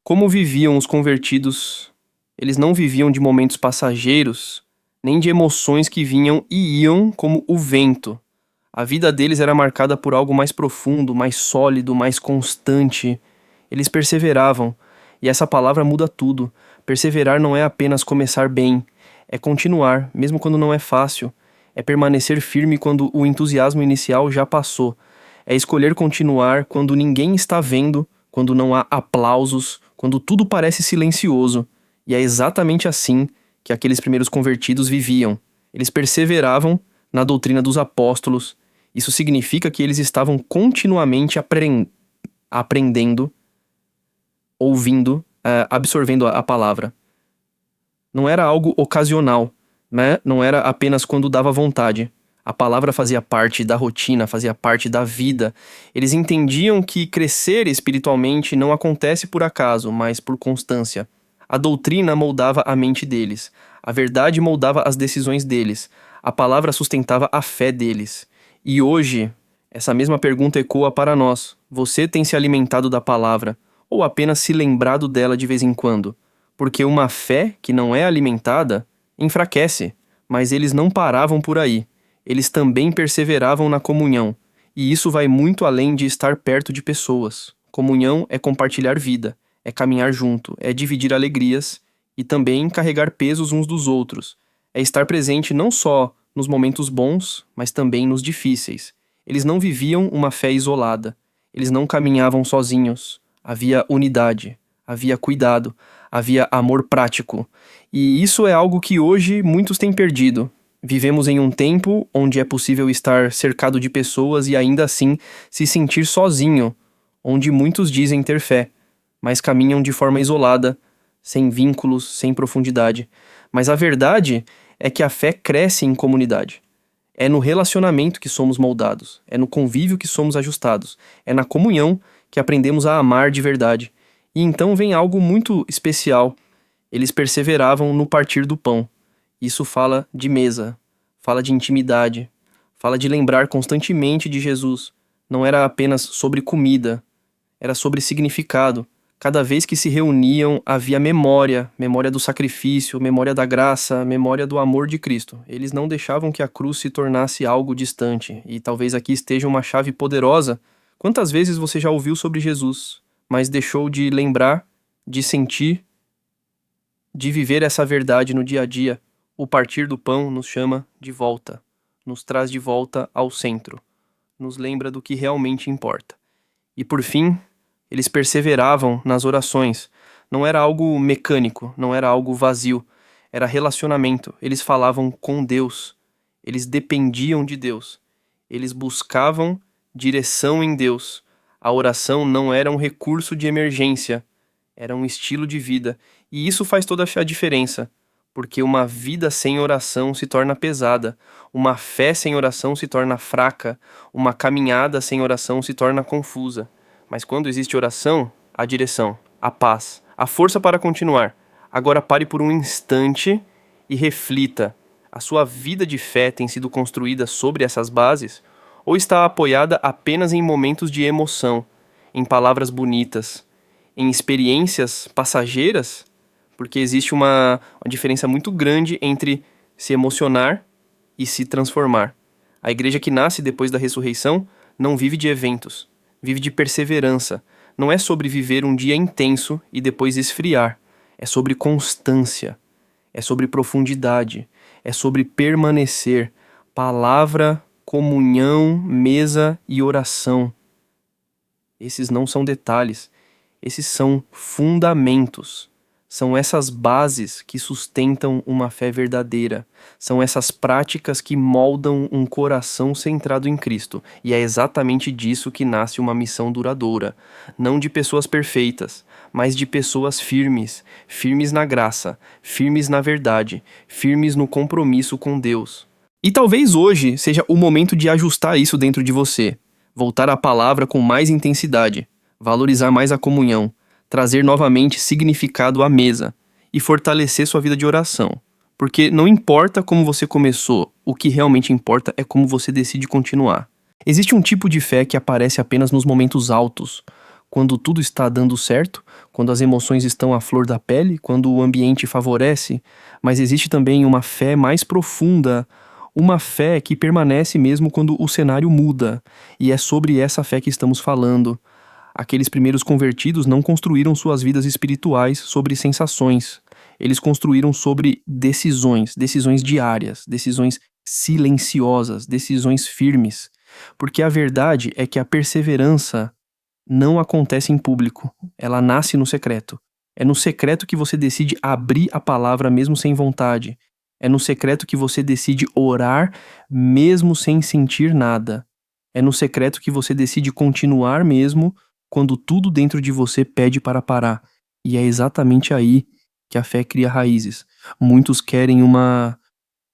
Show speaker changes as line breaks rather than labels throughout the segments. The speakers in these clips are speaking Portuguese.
Como viviam os convertidos? Eles não viviam de momentos passageiros, nem de emoções que vinham e iam como o vento. A vida deles era marcada por algo mais profundo, mais sólido, mais constante. Eles perseveravam, e essa palavra muda tudo. Perseverar não é apenas começar bem, é continuar, mesmo quando não é fácil. É permanecer firme quando o entusiasmo inicial já passou. É escolher continuar quando ninguém está vendo, quando não há aplausos, quando tudo parece silencioso. E é exatamente assim que aqueles primeiros convertidos viviam. Eles perseveravam na doutrina dos apóstolos. Isso significa que eles estavam continuamente aprendendo, ouvindo, absorvendo a palavra. Não era algo ocasional, né? Não era apenas quando dava vontade. A palavra fazia parte da rotina, fazia parte da vida. Eles entendiam que crescer espiritualmente não acontece por acaso, mas por constância. A doutrina moldava a mente deles. A verdade moldava as decisões deles. A palavra sustentava a fé deles. E hoje, essa mesma pergunta ecoa para nós. Você tem se alimentado da palavra ou apenas se lembrado dela de vez em quando? Porque uma fé que não é alimentada enfraquece, mas eles não paravam por aí. Eles também perseveravam na comunhão, e isso vai muito além de estar perto de pessoas. Comunhão é compartilhar vida, é caminhar junto, é dividir alegrias e também carregar pesos uns dos outros. É estar presente não só nos momentos bons, mas também nos difíceis. Eles não viviam uma fé isolada, eles não caminhavam sozinhos. Havia unidade, havia cuidado, havia amor prático. E isso é algo que hoje muitos têm perdido. Vivemos em um tempo onde é possível estar cercado de pessoas e ainda assim se sentir sozinho, onde muitos dizem ter fé, mas caminham de forma isolada, sem vínculos, sem profundidade. Mas a verdade é que a fé cresce em comunidade. É no relacionamento que somos moldados, é no convívio que somos ajustados, é na comunhão que aprendemos a amar de verdade. E então vem algo muito especial. Eles perseveravam no partir do pão. Isso fala de mesa, fala de intimidade, fala de lembrar constantemente de Jesus. Não era apenas sobre comida, era sobre significado. Cada vez que se reuniam havia memória, memória do sacrifício, memória da graça, memória do amor de Cristo. Eles não deixavam que a cruz se tornasse algo distante. E talvez aqui esteja uma chave poderosa. Quantas vezes você já ouviu sobre Jesus, mas deixou de lembrar, de sentir, de viver essa verdade no dia a dia? O partir do pão nos chama de volta, nos traz de volta ao centro, nos lembra do que realmente importa. E por fim, eles perseveravam nas orações. Não era algo mecânico, não era algo vazio, era relacionamento. Eles falavam com Deus, eles dependiam de Deus, eles buscavam direção em Deus. A oração não era um recurso de emergência, era um estilo de vida. E isso faz toda a diferença. Porque uma vida sem oração se torna pesada, uma fé sem oração se torna fraca, uma caminhada sem oração se torna confusa. Mas quando existe oração, há direção, a paz, a força para continuar. Agora pare por um instante e reflita. A sua vida de fé tem sido construída sobre essas bases? Ou está apoiada apenas em momentos de emoção, em palavras bonitas, em experiências passageiras? Porque existe uma diferença muito grande entre se emocionar e se transformar. A igreja que nasce depois da ressurreição não vive de eventos, vive de perseverança. Não é sobre viver um dia intenso e depois esfriar. É sobre constância, é sobre profundidade, é sobre permanecer. Palavra, comunhão, mesa e oração. Esses não são detalhes, esses são fundamentos. São essas bases que sustentam uma fé verdadeira. São essas práticas que moldam um coração centrado em Cristo. E é exatamente disso que nasce uma missão duradoura. Não de pessoas perfeitas, mas de pessoas firmes. Firmes na graça, firmes na verdade, firmes no compromisso com Deus. E talvez hoje seja o momento de ajustar isso dentro de você. Voltar à palavra com mais intensidade. Valorizar mais a comunhão. Trazer novamente significado à mesa e fortalecer sua vida de oração. Porque não importa como você começou, o que realmente importa é como você decide continuar. Existe um tipo de fé que aparece apenas nos momentos altos, quando tudo está dando certo, quando as emoções estão à flor da pele, quando o ambiente favorece, mas existe também uma fé mais profunda, uma fé que permanece mesmo quando o cenário muda, e é sobre essa fé que estamos falando. Aqueles primeiros convertidos não construíram suas vidas espirituais sobre sensações. Eles construíram sobre decisões, decisões diárias, decisões silenciosas, decisões firmes. Porque a verdade é que a perseverança não acontece em público, ela nasce no secreto. É no secreto que você decide abrir a palavra mesmo sem vontade. É no secreto que você decide orar mesmo sem sentir nada. É no secreto que você decide continuar mesmo quando tudo dentro de você pede para parar. E é exatamente aí que a fé cria raízes. Muitos querem uma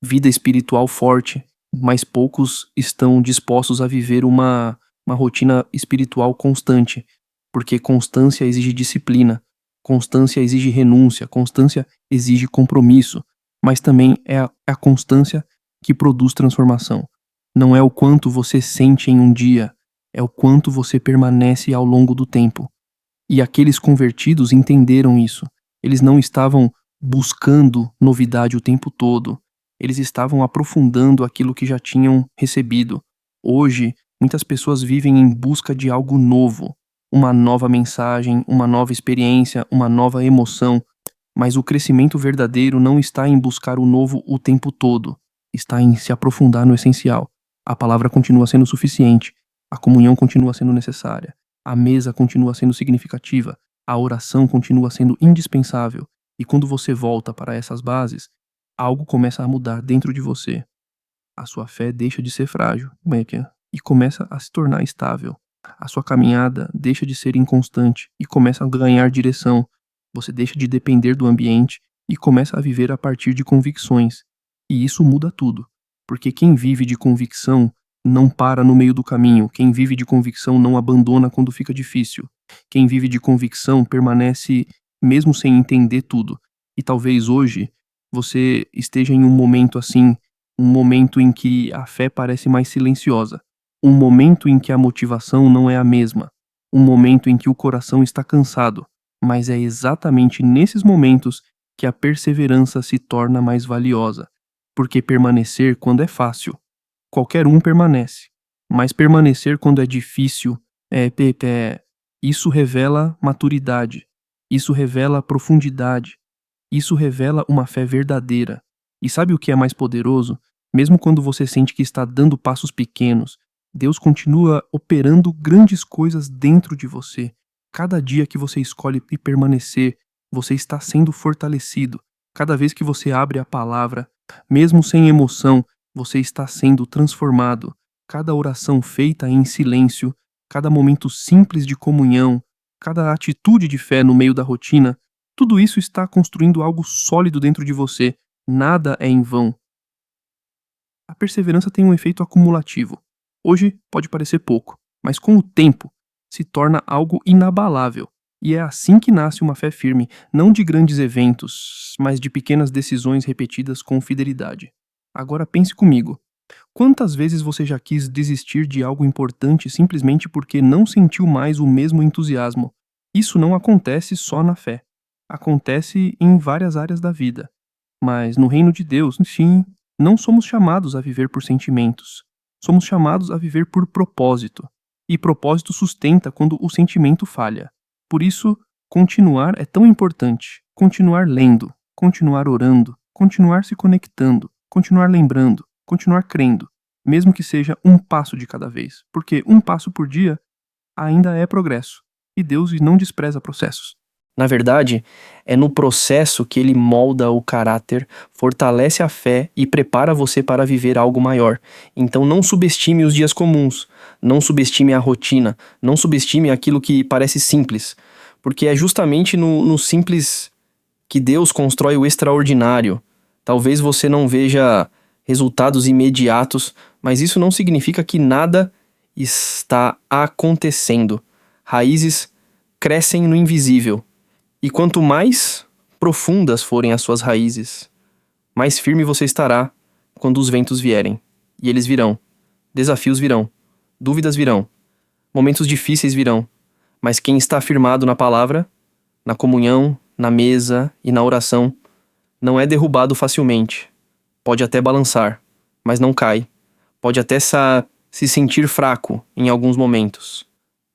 vida espiritual forte, mas poucos estão dispostos a viver uma rotina espiritual constante, porque constância exige disciplina, constância exige renúncia, constância exige compromisso, mas também é a constância que produz transformação. Não é o quanto você sente em um dia, é o quanto você permanece ao longo do tempo. E aqueles convertidos entenderam isso. Eles não estavam buscando novidade o tempo todo. Eles estavam aprofundando aquilo que já tinham recebido. Hoje, muitas pessoas vivem em busca de algo novo, uma nova mensagem, uma nova experiência, uma nova emoção. Mas o crescimento verdadeiro não está em buscar o novo o tempo todo, está em se aprofundar no essencial. A palavra continua sendo suficiente, a comunhão continua sendo necessária, a mesa continua sendo significativa, a oração continua sendo indispensável. E quando você volta para essas bases, algo começa a mudar dentro de você. A sua fé deixa de ser frágil, e começa a se tornar estável. A sua caminhada deixa de ser inconstante e começa a ganhar direção. Você deixa de depender do ambiente e começa a viver a partir de convicções. E isso muda tudo, porque quem vive de convicção não para no meio do caminho. Quem vive de convicção não abandona quando fica difícil. Quem vive de convicção permanece mesmo sem entender tudo. E talvez hoje você esteja em um momento assim, um momento em que a fé parece mais silenciosa, um momento em que a motivação não é a mesma, um momento em que o coração está cansado, mas é exatamente nesses momentos que a perseverança se torna mais valiosa, porque permanecer quando é fácil, qualquer um permanece, mas permanecer quando é difícil, isso revela maturidade, isso revela profundidade, isso revela uma fé verdadeira. E sabe o que é mais poderoso? Mesmo quando você sente que está dando passos pequenos, Deus continua operando grandes coisas dentro de você. Cada dia que você escolhe permanecer, você está sendo fortalecido. Cada vez que você abre a palavra, mesmo sem emoção, você está sendo transformado. Cada oração feita em silêncio, cada momento simples de comunhão, cada atitude de fé no meio da rotina, tudo isso está construindo algo sólido dentro de você. Nada é em vão. A perseverança tem um efeito acumulativo. Hoje pode parecer pouco, mas com o tempo se torna algo inabalável. E é assim que nasce uma fé firme, não de grandes eventos, mas de pequenas decisões repetidas com fidelidade. Agora pense comigo. Quantas vezes você já quis desistir de algo importante simplesmente porque não sentiu mais o mesmo entusiasmo? Isso não acontece só na fé. Acontece em várias áreas da vida. Mas no reino de Deus, sim, não somos chamados a viver por sentimentos. Somos chamados a viver por propósito. E propósito sustenta quando o sentimento falha. Por isso, continuar é tão importante. Continuar lendo, continuar orando, continuar se conectando, continuar lembrando, continuar crendo, mesmo que seja um passo de cada vez. Porque um passo por dia ainda é progresso. E Deus não despreza processos. Na verdade, é no processo que ele molda o caráter, fortalece a fé e prepara você para viver algo maior. Então não subestime os dias comuns, não subestime a rotina, não subestime aquilo que parece simples, porque é justamente no simples que Deus constrói o extraordinário. Talvez você não veja resultados imediatos, mas isso não significa que nada está acontecendo. Raízes crescem no invisível. E quanto mais profundas forem as suas raízes, mais firme você estará quando os ventos vierem. E eles virão. Desafios virão. Dúvidas virão. Momentos difíceis virão. Mas quem está firmado na palavra, na comunhão, na mesa e na oração, não é derrubado facilmente. Pode até balançar, mas não cai. Pode até se sentir fraco em alguns momentos,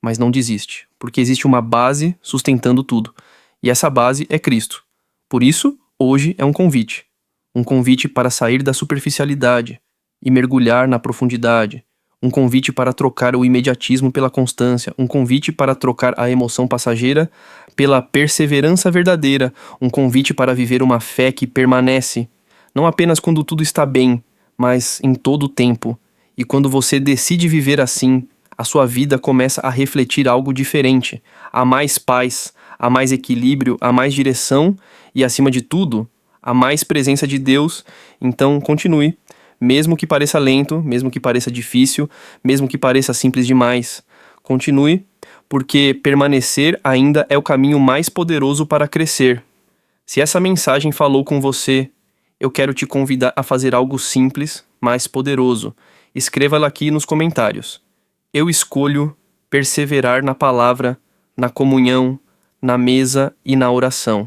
mas não desiste, porque existe uma base sustentando tudo. E essa base é Cristo. Por isso, hoje é um convite. Um convite para sair da superficialidade e mergulhar na profundidade. Um convite para trocar o imediatismo pela constância. Um convite para trocar a emoção passageira pela perseverança verdadeira. Um convite para viver uma fé que permanece, não apenas quando tudo está bem, mas em todo o tempo. E quando você decide viver assim, a sua vida começa a refletir algo diferente. Há mais paz, há mais equilíbrio, há mais direção e, acima de tudo, há mais presença de Deus. Então, continue. Mesmo que pareça lento, mesmo que pareça difícil, mesmo que pareça simples demais, continue, porque permanecer ainda é o caminho mais poderoso para crescer. Se essa mensagem falou com você, eu quero te convidar a fazer algo simples, mas poderoso. Escreva-la aqui nos comentários. Eu escolho perseverar na palavra, na comunhão, na mesa e na oração.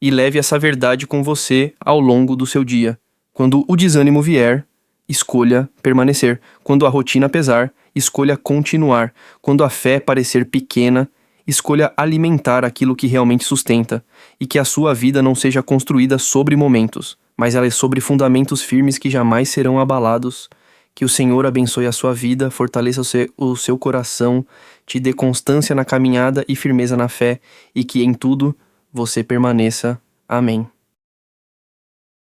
E leve essa verdade com você ao longo do seu dia. Quando o desânimo vier, escolha permanecer. Quando a rotina pesar, escolha continuar. Quando a fé parecer pequena, escolha alimentar aquilo que realmente sustenta. E que a sua vida não seja construída sobre momentos, mas ela é sobre fundamentos firmes que jamais serão abalados. Que o Senhor abençoe a sua vida, fortaleça o seu coração, te dê constância na caminhada e firmeza na fé, e que em tudo você permaneça. Amém.